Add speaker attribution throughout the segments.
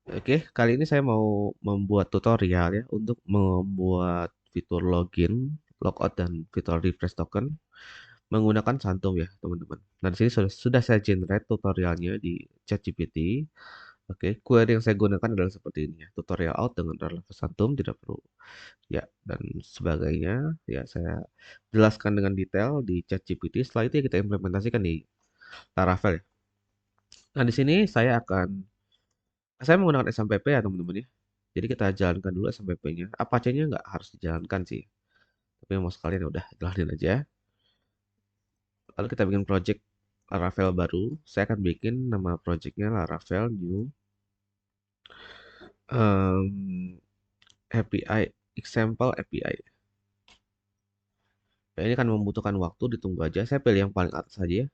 Speaker 1: Oke, kali ini saya mau membuat tutorial ya untuk membuat fitur login, logout dan fitur refresh token menggunakan Santum ya, teman-teman. Nah, di sini sudah saya generate tutorialnya di ChatGPT. Oke, query yang saya gunakan adalah seperti ini ya. Tutorial out dengan relevan Santum tidak perlu ya dan sebagainya. Ya, saya jelaskan dengan detail di ChatGPT. Setelah itu ya kita implementasikan di Laravel ya. Nah, di sini saya menggunakan SMPP ya teman-teman ya. Jadi kita jalankan dulu SMPP-nya. Apache-nya nggak harus dijalankan sih. Tapi mau sekalian ya udah jalanin aja. Lalu kita bikin project Laravel baru. Saya akan bikin nama projectnya Laravel New um, API Example API. Ya, ini kan membutuhkan waktu, ditunggu aja. Saya pilih yang paling atas saja ya.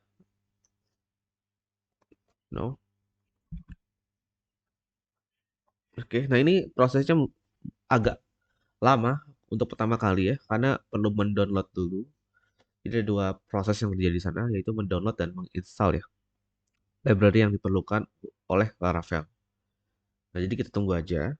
Speaker 1: No. Oke, nah ini prosesnya agak lama untuk pertama kali ya, karena perlu mendownload dulu. Jadi ada dua proses yang terjadi di sana, yaitu mendownload dan menginstal ya library yang diperlukan oleh Laravel. Nah, jadi kita tunggu aja.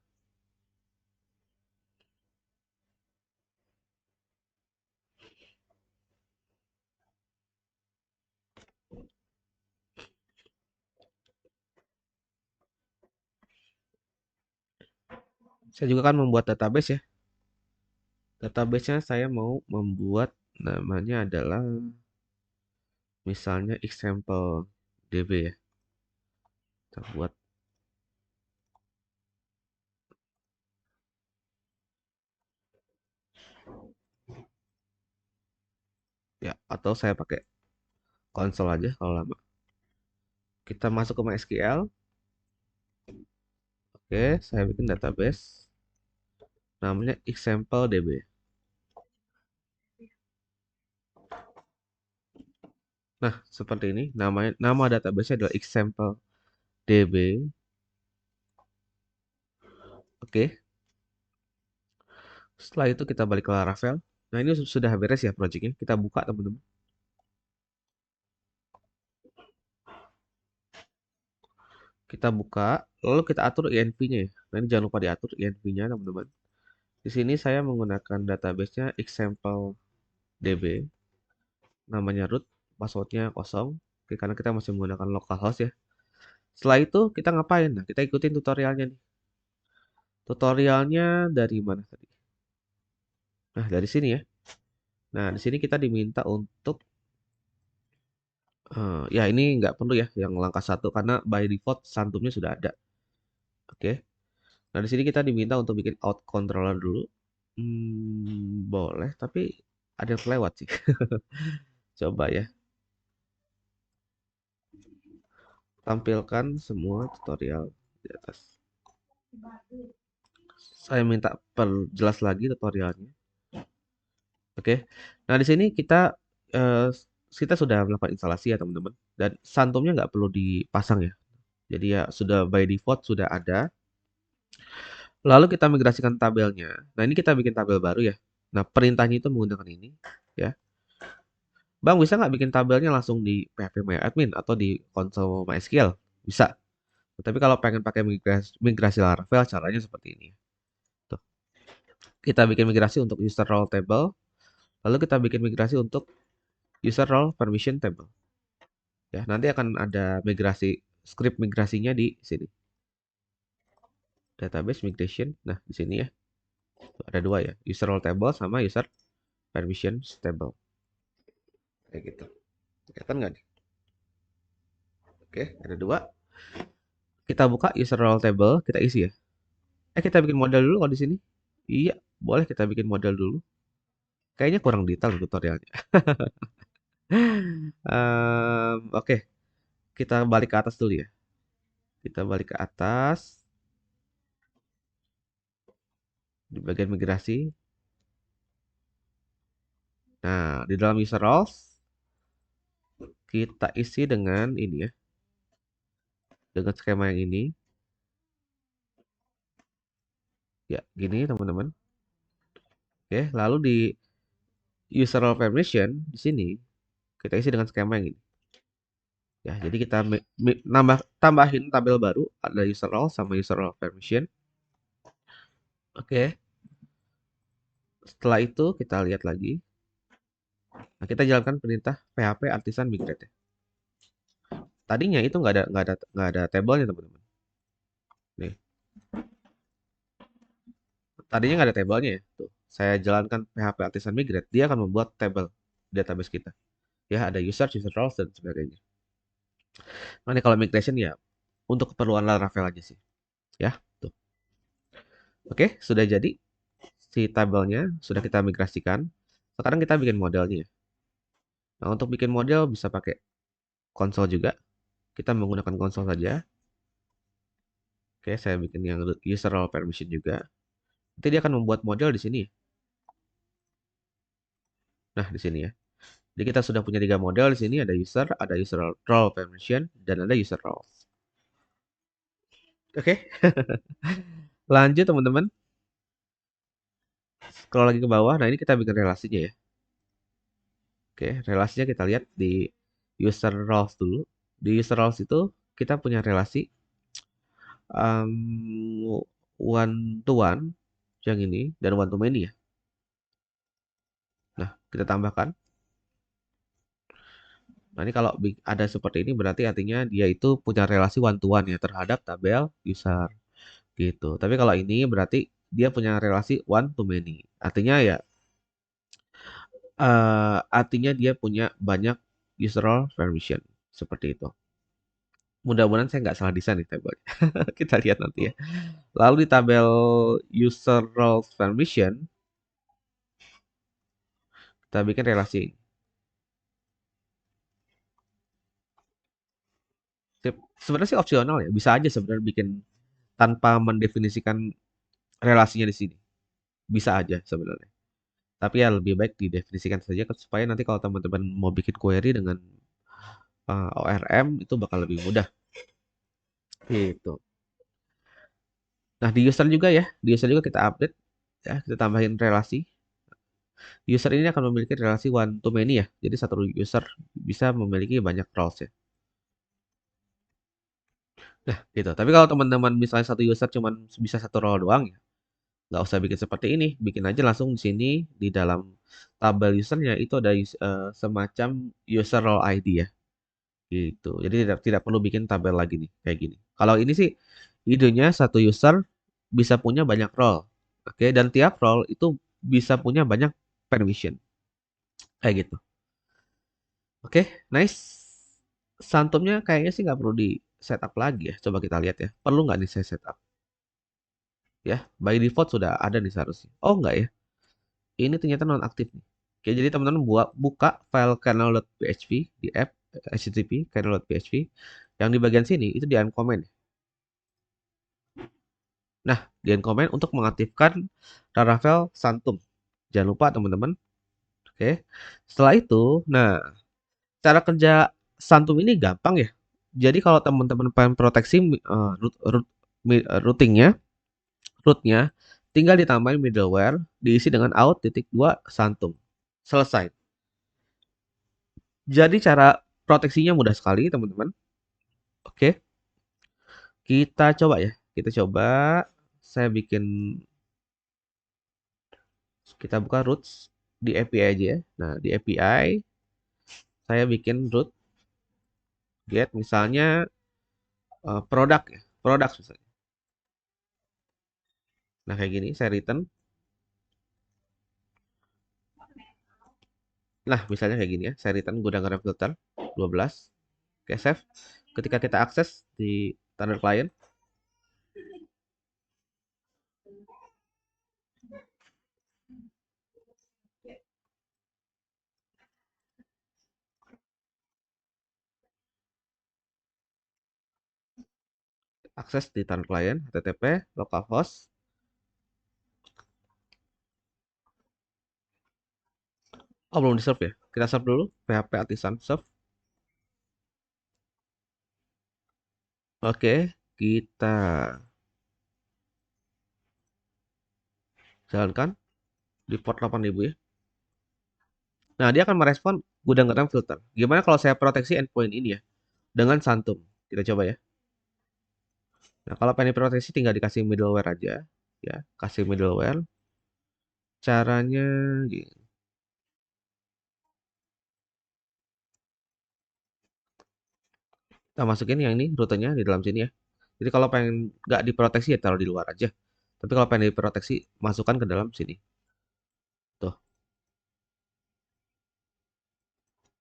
Speaker 1: Saya juga kan membuat database ya. Database-nya saya mau membuat namanya adalah misalnya example DB ya. Kita buat ya atau saya pakai konsol aja kalau lama. Kita masuk ke MySQL. Oke, saya bikin database namanya example DB. Nah, seperti ini nama database adalah example DB. Oke. Setelah itu kita balik ke Laravel. Nah, ini sudah beres ya projectnya. Kita buka teman-teman. Kita buka, lalu kita atur INV-nya ya. Nah, ini jangan lupa diatur INV-nya teman-teman. Di sini saya menggunakan database-nya example DB, namanya root, passwordnya kosong, oke, karena kita masih menggunakan localhost ya. Setelah itu kita ngapain? Nah, kita ikutin tutorialnya nih. Tutorialnya dari mana tadi? Nah, dari sini ya. Nah, di sini kita diminta untuk ya ini nggak perlu ya yang langkah satu karena by default santumnya sudah ada. Oke. Nah, di sini kita diminta untuk bikin out controller dulu. Boleh, tapi ada yang kelewat sih. Coba ya, tampilkan semua tutorial di atas. Saya minta perjelas lagi tutorialnya. Oke. Nah, di sini eh, kita sudah melakukan instalasi ya, teman-teman. Dan santumnya nggak perlu dipasang ya. Jadi ya sudah by default sudah ada. Lalu kita migrasikan tabelnya. Nah, ini kita bikin tabel baru ya. Nah, perintahnya itu menggunakan ini ya. Bang, bisa nggak bikin tabelnya langsung di PHP MyAdmin atau di konsol MySQL? Bisa. Tapi kalau pengen pakai migrasi Laravel, caranya seperti ini. Tuh. Kita bikin migrasi untuk user role table, lalu kita bikin migrasi untuk user role permission table. Ya, nanti akan ada script migrasinya di sini. Database migration. Nah, di sini ya. Tuh, ada dua ya, user role table sama user permission table. Kayak gitu. Kelihatan nggak nih? Oke, ada dua. Kita buka user role table, kita isi ya. Kita bikin model dulu kalau di sini. Iya, boleh kita bikin model dulu. Kayaknya kurang detail tutorialnya. Oke, kita balik ke atas dulu ya. Kita balik ke atas di bagian migrasi. Nah, di dalam user roles kita isi dengan ini ya, dengan skema yang ini. Ya, gini teman-teman. Oke, lalu di user role permission di sini kita isi dengan skema yang ini. Ya, jadi kita tambahin tabel baru, ada user role sama user role permission. Oke. Setelah itu kita lihat lagi. Nah, kita jalankan perintah php artisan migrate ya. Tadinya itu nggak ada tabelnya teman-teman. Nih, tadinya nggak ada tabelnya ya. Tuh, saya jalankan php artisan migrate, dia akan membuat tabel database kita. Ya, ada user, user roles dan sebagainya. Nah, ini kalau migration ya untuk keperluan Laravel aja sih. Ya, tuh. Oke, sudah jadi si tabelnya sudah kita migrasikan. Sekarang kita bikin modelnya. Nah, untuk bikin model bisa pakai konsol juga. Kita menggunakan konsol saja. Oke, saya bikin yang user role permission juga. Nanti dia akan membuat model di sini. Nah, di sini ya. Jadi kita sudah punya 3 model di sini, ada user role permission, dan ada user role. Oke, lanjut teman-teman. Scroll lagi ke bawah. Nah, ini kita bikin relasinya ya. Oke, relasinya kita lihat di user roles dulu. Di user roles itu kita punya relasi one to one yang ini dan one to many ya. Nah, kita tambahkan. Nah, ini kalau ada seperti ini berarti artinya dia itu punya relasi one to one ya terhadap tabel user gitu. Tapi kalau ini berarti dia punya relasi one to many. Artinya dia punya banyak user role permission seperti itu. Mudah-mudahan saya nggak salah desain nih tabelnya. Kita lihat nanti ya. Lalu di tabel user roles permission kita bikin relasi ini. Sebenarnya sih opsional ya. Bisa aja sebenarnya bikin tanpa mendefinisikan relasinya di sini. Bisa aja sebenarnya. Tapi ya lebih baik didefinisikan saja supaya nanti kalau teman-teman mau bikin query dengan ORM itu bakal lebih mudah. Gitu. Nah, di user juga ya. Di user juga kita update ya, kita tambahin relasi. User ini akan memiliki relasi one to many ya. Jadi satu user bisa memiliki banyak roles ya. Nah, gitu. Tapi kalau teman-teman misalnya satu user cuma bisa satu role doang ya, nggak usah bikin seperti ini. Bikin aja langsung di sini di dalam tabel usernya itu ada semacam user role ID ya. Gitu. Jadi tidak tidak perlu bikin tabel lagi nih kayak gini. Kalau ini sih idenya satu user bisa punya banyak role. Oke, dan tiap role itu bisa punya banyak permission. Kayak gitu. Oke, nice. Santumnya kayaknya sih nggak perlu di setup lagi ya. Coba kita lihat ya. Perlu nggak nih saya setup? Ya, by default sudah ada nih seharusnya. Oh nggak ya? Ini ternyata nonaktif nih. Oke, jadi teman-teman buka file kernel.php di app http kernel.php. Yang di bagian sini itu di uncomment. Nah, di uncomment untuk mengaktifkan Laravel Santum. Jangan lupa teman-teman. Oke. Setelah itu, nah, cara kerja Santum ini gampang ya. Jadi kalau teman-teman pengen proteksi routingnya, rootnya, tinggal ditambahin middleware, diisi dengan out.2 Santum. Selesai. Jadi cara proteksinya mudah sekali, teman-teman. Oke, kita coba ya. Kita coba. Saya bikin, kita buka roots di API aja ya. Nah, di API, saya bikin root get misalnya produk ya. Produk misalnya. Nah, kayak gini, saya return. Nah, misalnya kayak gini ya. Saya return gunakan filter 12. Oke, save. Ketika kita akses di Thunder Client, akses di Thunder Client, http localhost. Oh, belum di serve ya. Kita serve dulu. PHP artisan serve. Oke, kita jalankan di port 8000 ya. Nah, dia akan merespon gudang garam filter. Gimana kalau saya proteksi endpoint ini ya? dengan Santum. Kita coba ya. Nah, kalau pengen diproteksi tinggal dikasih middleware aja, ya, kasih middleware. Caranya gini. Kita masukin yang ini rutenya di dalam sini ya. Jadi kalau pengen nggak diproteksi ya taruh di luar aja. Tapi kalau pengen diproteksi, masukkan ke dalam sini. Tuh,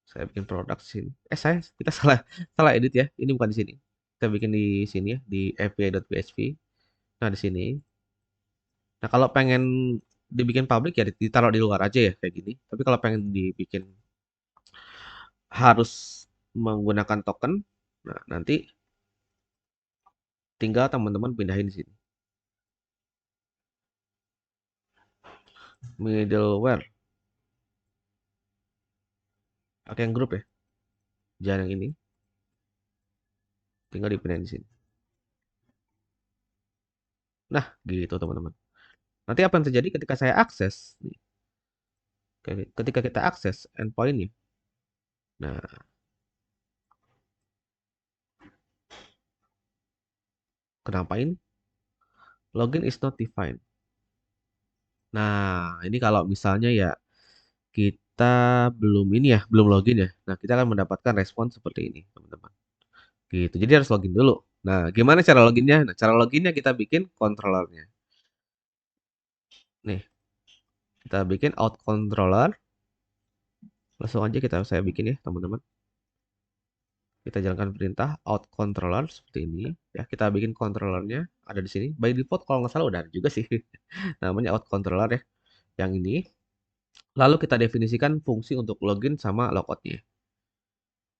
Speaker 1: saya bikin produk sini. Kita salah salah edit ya. Ini bukan di sini. Kita bikin di sini ya, di api.php. Nah, di sini. Nah, kalau pengen dibikin public ya ditaruh di luar aja ya kayak gini. Tapi kalau pengen dibikin harus menggunakan token, nah nanti tinggal teman-teman pindahin di sini. Middleware. Pakai yang grup ya. Jangan yang ini. Tinggal dipindahin di sini. Nah, gitu teman-teman. Nanti apa yang terjadi ketika saya akses? Nih, ketika kita akses endpoint-nya. Nah, kenapa ini? Login is not defined. Nah, ini kalau misalnya ya kita belum ini ya, belum login ya. Nah, kita akan mendapatkan respon seperti ini, teman-teman. Gitu. Jadi harus login dulu. Nah, gimana cara loginnya? Nah, cara loginnya kita bikin controllernya. Nih, kita bikin out controller. Langsung aja saya bikin ya, teman-teman. Kita jalankan perintah out controller seperti ini. Ya, kita bikin controllernya ada di sini. By default kalau nggak salah udah ada juga sih. Namanya out controller ya. Yang ini. Lalu kita definisikan fungsi untuk login sama logoutnya.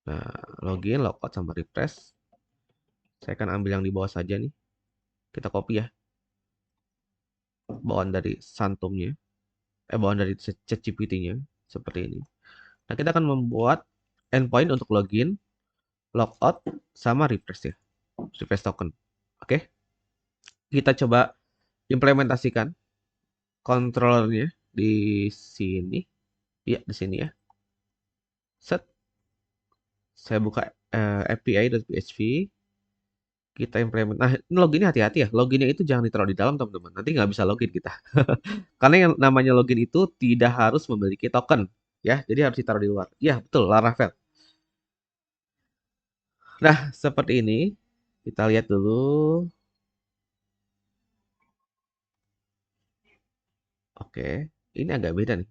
Speaker 1: Nah, login, logout sama refresh. Saya akan ambil yang di bawah saja nih. Kita copy ya. Bawaan dari Santumnya. Bawaan dari ChatGPT-nya. Seperti ini. Nah, kita akan membuat endpoint untuk login, logout, sama refresh ya. Refresh token. Oke. Kita coba implementasikan controllernya di sini. Ya, di sini ya. Set. Saya buka api.php. Kita implement. Nah, ini loginnya hati-hati ya. Loginnya itu jangan ditaruh di dalam, teman-teman. Nanti nggak bisa login kita. Karena yang namanya login itu tidak harus memiliki token. Ya, jadi harus ditaruh di luar. Ya, betul, Laravel. Nah, seperti ini. Kita lihat dulu. Oke, ini agak beda nih.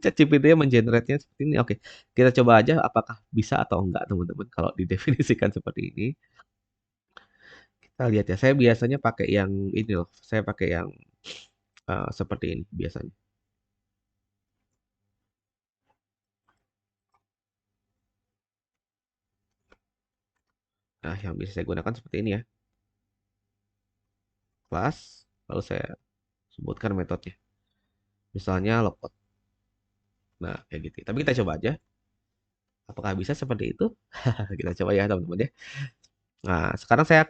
Speaker 1: ChatGPT mengenerate-nya seperti ini. Oke, kita coba aja apakah bisa atau enggak, teman-teman. Kalau didefinisikan seperti ini. Kita lihat ya. Saya biasanya pakai yang ini loh. Saya pakai yang seperti ini biasanya. Nah, yang bisa saya gunakan seperti ini ya. Kelas, lalu saya sebutkan metodenya. Misalnya logout. Nah, kayak gitu. Tapi kita coba aja. Apakah bisa seperti itu? Kita coba ya, teman-teman ya. Nah, sekarang saya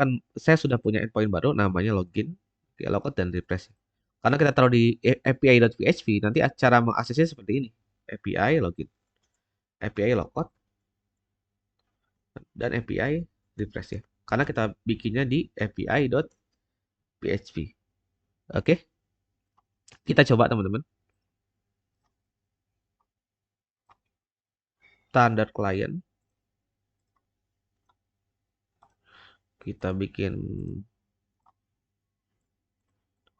Speaker 1: sudah punya endpoint baru namanya login, logout dan refresh. Karena kita taruh di api.php, nanti cara mengaksesnya seperti ini. API login, API logout, dan API refresh ya. Karena kita bikinnya di api.php. Oke, kita coba teman-teman. Standar client, kita bikin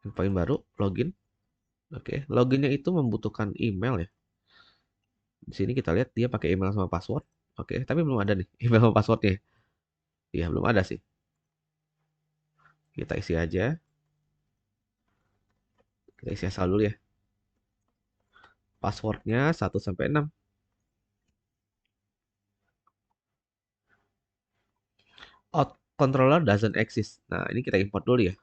Speaker 1: endpoint baru, login. Oke, loginnya itu membutuhkan email ya. Di sini kita lihat dia pakai email sama password. Oke, tapi belum ada nih email sama passwordnya. Iya, belum ada sih. Kita isi aja. Kita isi asal dulu ya. Passwordnya 1 sampai 6. Out controller doesn't exist. Nah, ini kita import dulu ya.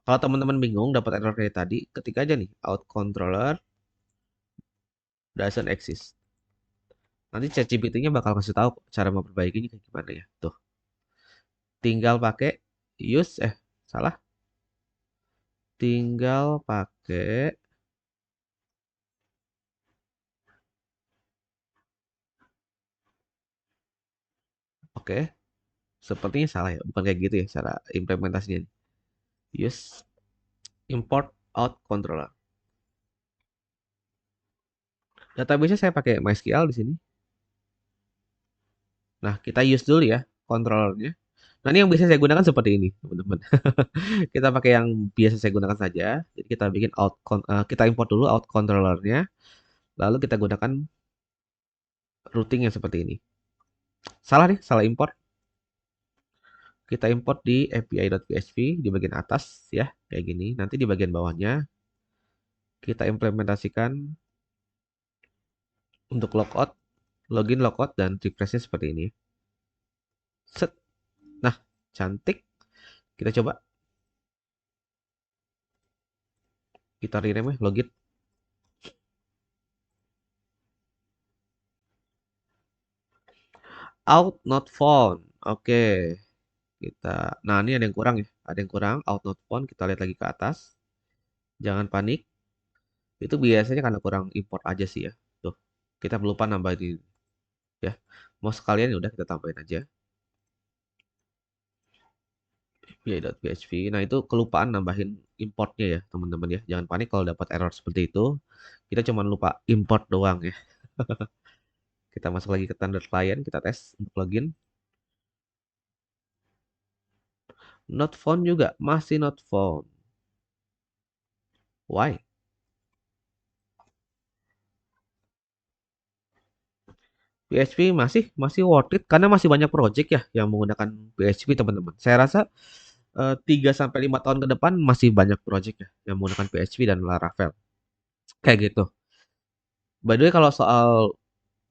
Speaker 1: Kalau teman-teman bingung dapat error kayak tadi, ketik aja nih out controller doesn't exist. Nanti ChatGPT-nya bakal kasih tahu cara memperbaikinya kayak gimana ya. Tuh, tinggal pakai use salah. Tinggal pakai Oke, sepertinya salah ya. Bukan kayak gitu ya cara implementasinya. Use import out controller. Database saya pakai MySQL di sini. Nah, kita use dulu ya controllernya. Nah, ini yang biasa saya gunakan seperti ini, teman-teman. Kita pakai yang biasa saya gunakan saja. Jadi kita bikin kita import dulu out controllernya, lalu kita gunakan routing yang seperti ini. Salah nih, salah import. Kita import di api.php di bagian atas ya, kayak gini. Nanti di bagian bawahnya kita implementasikan untuk logout, login, logout, dan refreshnya seperti ini. Set. Nah, cantik. Kita coba. Kita rename ya, login. Out not found. Oke. Nah ini ada yang kurang ya. Ada yang kurang. Out not found. Kita lihat lagi ke atas. Jangan panik. Itu biasanya karena kurang import aja sih ya. Tuh. Kita lupa nambahin ya. Mau sekalian ya udah kita tambahin aja. API.php. Nah, itu kelupaan nambahin importnya ya, teman-teman ya. Jangan panik kalau dapat error seperti itu. Kita cuma lupa import doang ya. Kita masuk lagi ke standard client, kita tes untuk login. Not found juga, masih not found. Why? PHP masih worth it karena masih banyak project ya yang menggunakan PHP, teman-teman. Saya rasa 3 sampai 5 tahun ke depan masih banyak project ya yang menggunakan PHP dan Laravel. Kayak gitu. By the way, kalau soal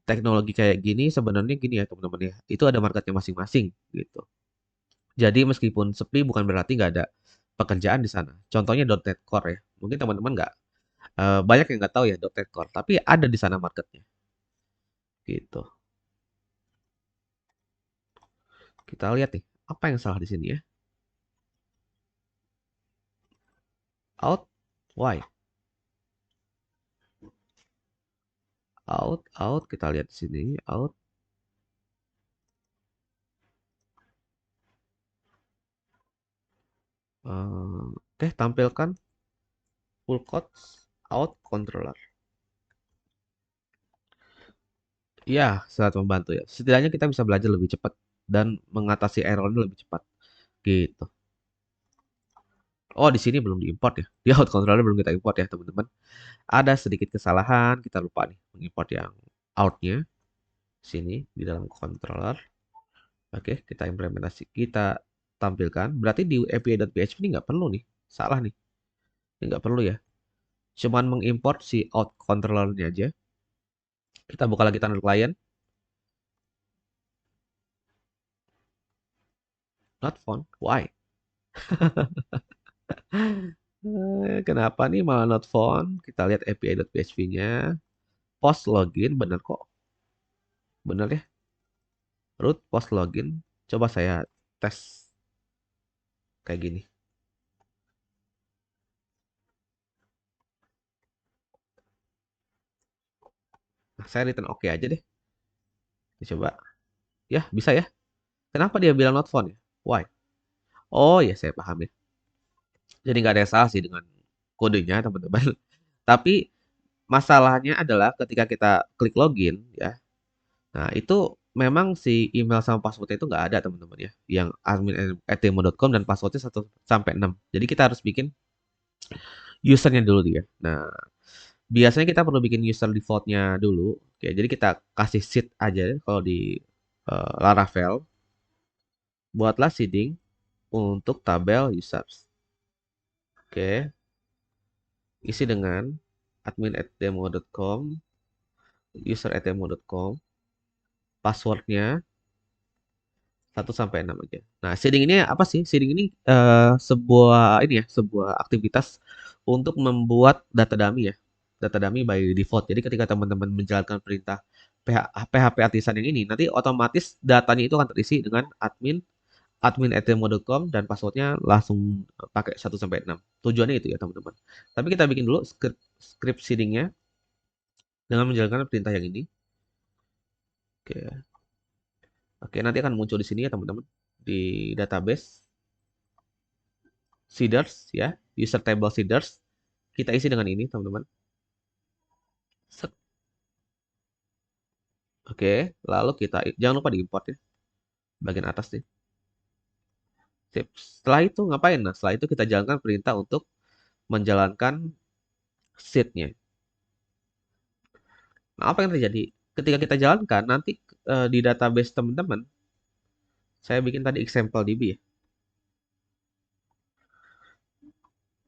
Speaker 1: teknologi kayak gini sebenarnya gini ya teman-teman ya. Itu ada marketnya masing-masing gitu. Jadi meskipun sepi bukan berarti nggak ada pekerjaan di sana. Contohnya .NET Core ya. Mungkin teman-teman nggak banyak yang nggak tahu ya .NET Core, tapi ada di sana marketnya. Gitu. Kita lihat nih, apa yang salah di sini ya? Out, why? Out. Kita lihat di sini, out. Oke, tampilkan full code out controller. Ya, sangat membantu ya. Setidaknya kita bisa belajar lebih cepat dan mengatasi error lebih cepat. Gitu. Oh, di sini belum diimport ya. Di out controller belum kita import ya, teman-teman. Ada sedikit kesalahan, kita lupa nih mengimport yang outnya sini di dalam controller. Oke, kita implementasi, kita tampilkan. Berarti di api.php ini nggak perlu nih, salah nih. Ini nggak perlu ya. Cuman mengimport si out controllernya aja. Kita buka lagi tunnel client. Not found. Why? Kenapa nih malah not found? Kita lihat api.php-nya. Post login, bener kok. Bener ya. Root post login. Coba saya tes kayak gini. Nah, saya return oke aja deh. Coba. Ya, bisa ya. Kenapa dia bilang not found ya? Why? Oh ya, saya paham ya. Jadi nggak ada yang salah sih dengan kodenya, teman-teman. Tapi masalahnya adalah ketika kita klik login ya. Nah, itu memang si email sama passwordnya itu nggak ada, teman-teman ya. Yang admin@tmo.com dan passwordnya 1 sampai 6. Jadi kita harus bikin usernya dulu dia. Nah, biasanya kita perlu bikin user defaultnya dulu. Oke, jadi kita kasih seed aja kalau di Laravel. Buatlah seeding untuk tabel users. Oke, isi dengan admin@demo.com, user@demo.com, passwordnya 1 sampai 6 aja. Nah, seeding ini apa sih? Seeding ini sebuah aktivitas untuk membuat data dummy ya. Data dummy by default. Jadi ketika teman-teman menjalankan perintah PHP artisan yang ini, nanti otomatis datanya itu akan terisi dengan admin@demo.com dan passwordnya langsung pakai 1 sampai 6. Tujuannya itu ya teman-teman. Tapi kita bikin dulu script seedingnya dengan menjalankan perintah yang ini. Oke. Oke, nanti akan muncul di sini ya teman-teman. Di database seeders ya, user table seeders. Kita isi dengan ini teman-teman. Oke, lalu kita jangan lupa diimport ya, bagian atas nih. Sip. Setelah itu ngapain? Nah, setelah itu kita jalankan perintah untuk menjalankan seed-nya. Nah, apa yang terjadi? Ketika kita jalankan, nanti di database teman-teman, saya bikin tadi example DB ya.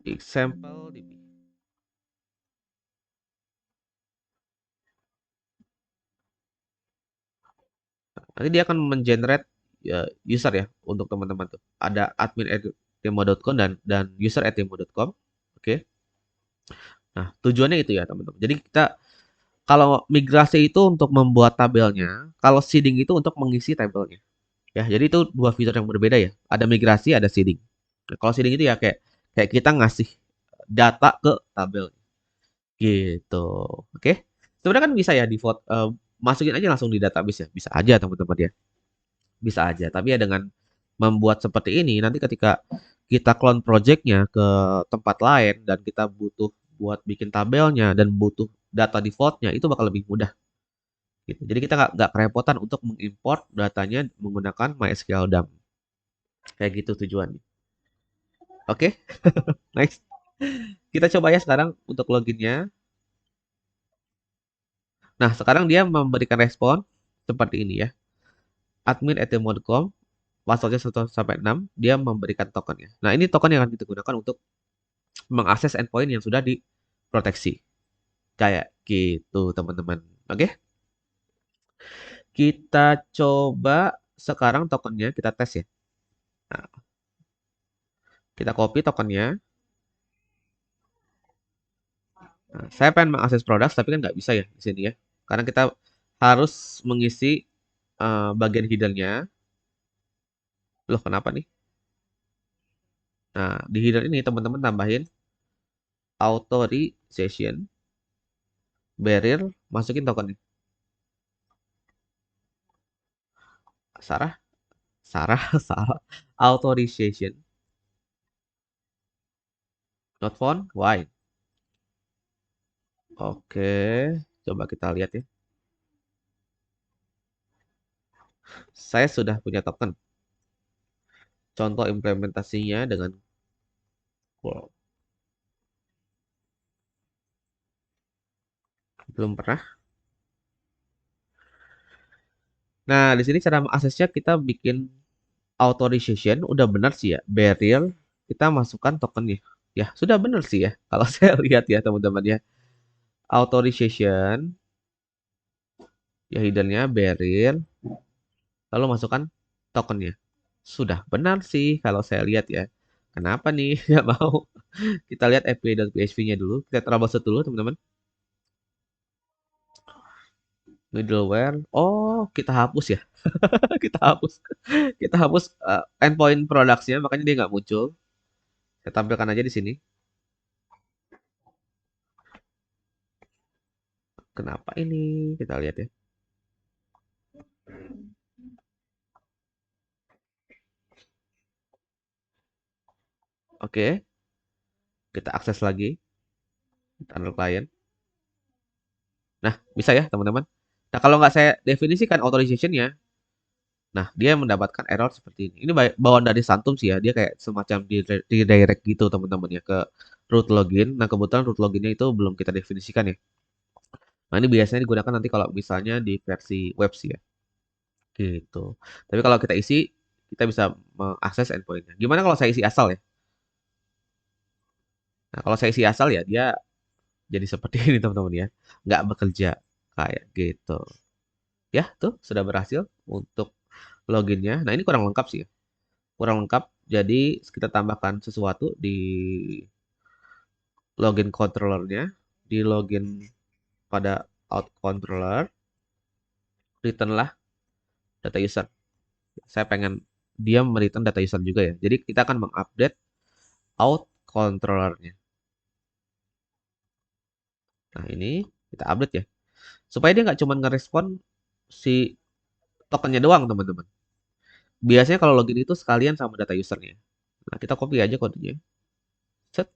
Speaker 1: Example DB. Nanti dia akan mengenerate user ya untuk teman-teman tuh. Ada admin@demo.com dan user@demo.com. Oke. Nah, tujuannya itu ya, teman-teman. Jadi kita kalau migrasi itu untuk membuat tabelnya, kalau seeding itu untuk mengisi tabelnya. Ya, jadi itu dua fitur yang berbeda ya. Ada migrasi, ada seeding. Nah, kalau seeding itu ya kayak kayak kita ngasih data ke tabel gitu. Oke. Sebenarnya kan bisa ya di vote masukin aja langsung di database ya. Bisa aja teman-teman ya. Bisa aja. Tapi ya dengan membuat seperti ini nanti ketika kita clone projectnya ke tempat lain dan kita butuh buat bikin tabelnya dan butuh data defaultnya itu bakal lebih mudah gitu. Jadi kita nggak kerepotan untuk mengimport datanya menggunakan MySQL dump. Kayak gitu tujuannya. Oke, next. Kita coba ya sekarang untuk loginnya. Nah, sekarang dia memberikan respon seperti ini ya. Admin@demo.com, passwordnya 1 sampai 6, dia memberikan tokennya. Nah, ini token yang akan kita gunakan untuk mengakses endpoint yang sudah diproteksi. Kayak gitu, teman-teman. Oke, kita coba sekarang tokennya kita tes ya. Nah, kita copy tokennya. Nah, saya pengen mengakses produk, tapi kan nggak bisa ya di sini ya. Karena kita harus mengisi bagian hiddennya. Loh, kenapa nih? Nah, di hidden ini teman-teman tambahin authorization barrier, masukin tokennya. Sarah, Sarah, salah. Authorization not found. Why? Oke, coba kita lihat ya. Saya sudah punya token. Contoh implementasinya dengan wow, belum pernah. Nah, di sini cara mengaksesnya kita bikin authorization udah benar sih ya. Barrier kita masukkan tokennya. Ya, sudah benar sih ya. Kalau saya lihat ya teman-teman ya. Authorization ya hiddennya barrier lalu masukkan tokennya. Sudah benar sih kalau saya lihat ya. Kenapa nih nggak mau? Kita lihat API.php-nya dulu. Kita troubleshoot dulu teman-teman. Middleware. Oh, kita hapus ya. Kita hapus. Kita hapus endpoint products-nya, makanya dia nggak muncul. Saya tampilkan aja di sini. Kenapa ini? Kita lihat ya. Oke, kita akses lagi tunnel client. Nah, bisa ya teman-teman. Nah, kalau nggak saya definisikan authorization-nya, nah dia mendapatkan error seperti ini. Ini bawaan dari Santum sih ya. Dia kayak semacam di direct gitu teman-teman ya ke root login. Nah, kebetulan root loginnya itu belum kita definisikan ya. Nah, ini biasanya digunakan nanti kalau misalnya di versi web sih ya. Gitu. Tapi kalau kita isi, kita bisa mengakses endpoint-nya. Gimana kalau saya isi asal ya? Nah, kalau saya isi asal ya, dia jadi seperti ini teman-teman ya. Nggak bekerja kayak gitu. Ya, tuh sudah berhasil untuk loginnya. Nah, ini kurang lengkap sih ya. Kurang lengkap. Jadi kita tambahkan sesuatu di login controllernya. Di login pada out controller. Return lah data user. Saya pengen dia return data user juga ya. Jadi kita akan mengupdate out controllernya. Nah, ini kita update ya. Supaya dia nggak cuma ngerespon si tokennya doang, teman-teman. Biasanya kalau login itu sekalian sama data usernya. Nah, kita copy aja kodenya. Set,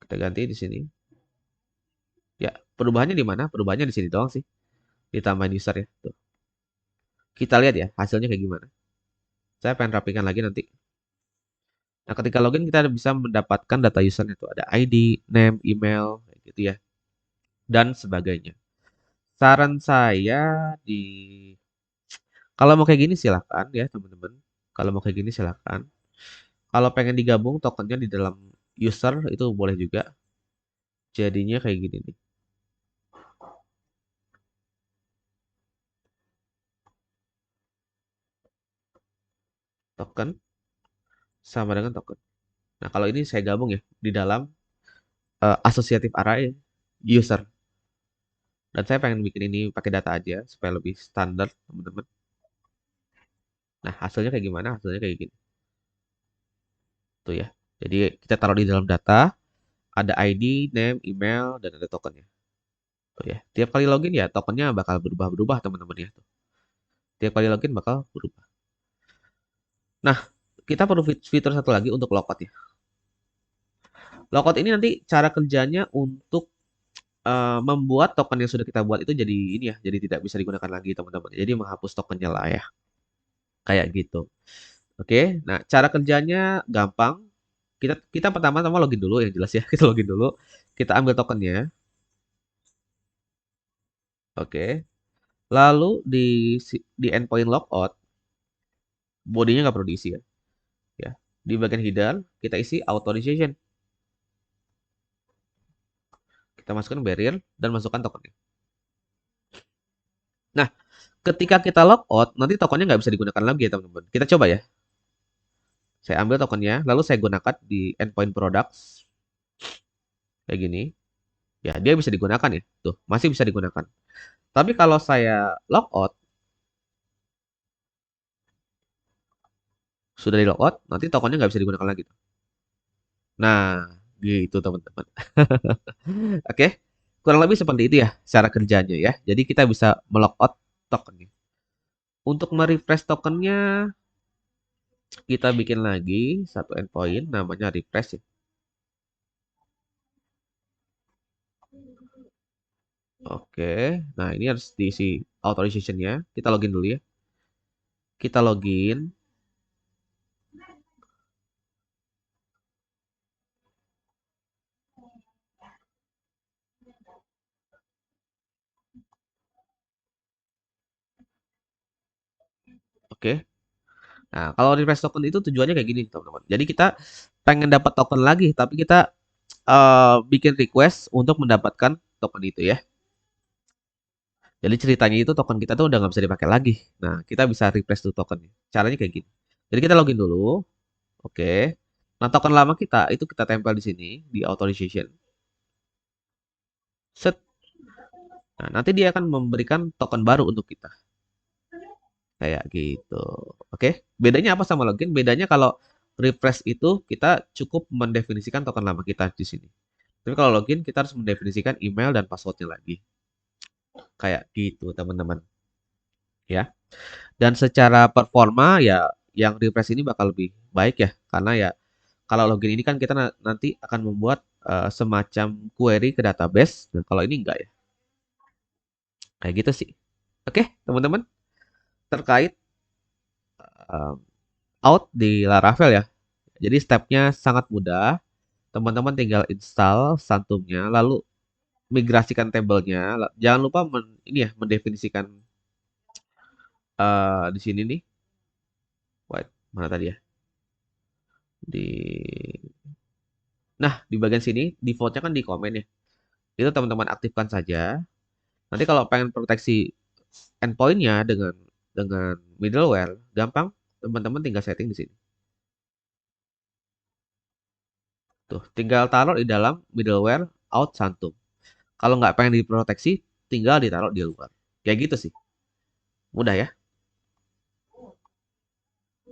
Speaker 1: kita ganti di sini. Ya, perubahannya di mana? Perubahannya di sini doang sih. Ditambahin user ya. Tuh. Kita lihat ya hasilnya kayak gimana. Saya pengen rapikan lagi nanti. Nah, ketika login kita bisa mendapatkan data usernya tuh ada ID, name, email, kayak gitu ya, dan sebagainya. Saran saya kalau mau kayak gini silakan ya teman-teman. Kalau mau kayak gini silakan. Kalau pengen digabung tokennya di dalam user itu boleh juga. Jadinya kayak gini nih. Token sama dengan token. Nah, kalau ini saya gabung ya di dalam associative array user. Dan saya pengen bikin ini pakai data aja supaya lebih standar, teman-teman. Nah, hasilnya kayak gimana? Hasilnya kayak gini. Tuh ya. Jadi kita taruh di dalam data, ada ID, name, email, dan ada tokennya. Tuh ya. Tiap kali login ya tokennya bakal berubah-berubah, teman-teman ya. Tiap kali login bakal berubah. Nah, kita perlu fitur satu lagi untuk logout ya. Logout ini nanti cara kerjanya untuk membuat token yang sudah kita buat itu jadi ini ya, jadi tidak bisa digunakan lagi teman-teman. Jadi menghapus tokennya lah ya, kayak gitu. Oke, nah cara kerjanya gampang. Kita kita pertama-tama login dulu yang jelas ya. Kita login dulu. Kita ambil tokennya. Oke. Lalu di endpoint logout, bodinya nggak perlu diisi ya. Ya. Di bagian header kita isi authorization. Kita masukkan barrier dan masukkan tokennya. Nah, ketika kita logout, nanti tokennya nggak bisa digunakan lagi ya teman-teman. Kita coba ya. Saya ambil tokennya, lalu saya gunakan di endpoint products kayak gini. Ya, dia bisa digunakan ya. Tuh, masih bisa digunakan. Tapi kalau saya logout, sudah di logout, nanti tokennya nggak bisa digunakan lagi. Nah, gitu teman-teman. Oke, kurang lebih seperti itu ya cara kerjanya ya. Jadi kita bisa melogout tokennya. Untuk merefresh tokennya, kita bikin lagi satu endpoint namanya refresh ya. Oke, nah ini harus diisi authorization-nya. Kita login dulu ya. Kita login. Oke. Nah, kalau refresh token itu tujuannya kayak gini, teman-teman. Jadi kita pengen dapat token lagi, tapi kita bikin request untuk mendapatkan token itu ya. Jadi ceritanya itu token kita tuh udah nggak bisa dipakai lagi. Nah, kita bisa refresh tuh tokennya. Caranya kayak gini. Jadi kita login dulu. Oke. Nah, token lama kita itu kita tempel di sini di authorization. Set. Nah, nanti dia akan memberikan token baru untuk kita. Kayak gitu. Oke. Bedanya apa sama login? Bedanya kalau refresh itu kita cukup mendefinisikan token lama kita di sini. Tapi kalau login kita harus mendefinisikan email dan passwordnya lagi. Kayak gitu, teman-teman. Ya. Dan secara performa ya yang refresh ini bakal lebih baik ya. Karena ya kalau login ini kan kita nanti akan membuat semacam query ke database. Nah, kalau ini enggak ya. Kayak gitu sih. Oke, teman-teman. Terkait um, out di Laravel ya. Jadi stepnya sangat mudah. Teman-teman tinggal install Santumnya, lalu migrasikan tabelnya. Jangan lupa ini ya mendefinisikan di sini nih. Wait, mana tadi ya? Di Nah, di bagian sini defaultnya kan di komen ya. Itu teman-teman aktifkan saja. Nanti kalau pengen proteksi endpointnya dengan middleware, gampang. Teman-teman tinggal setting di sini. Tuh, tinggal taruh di dalam middleware out Santum. Kalau nggak pengen diproteksi, tinggal ditaruh di luar. Kayak gitu sih. Mudah ya.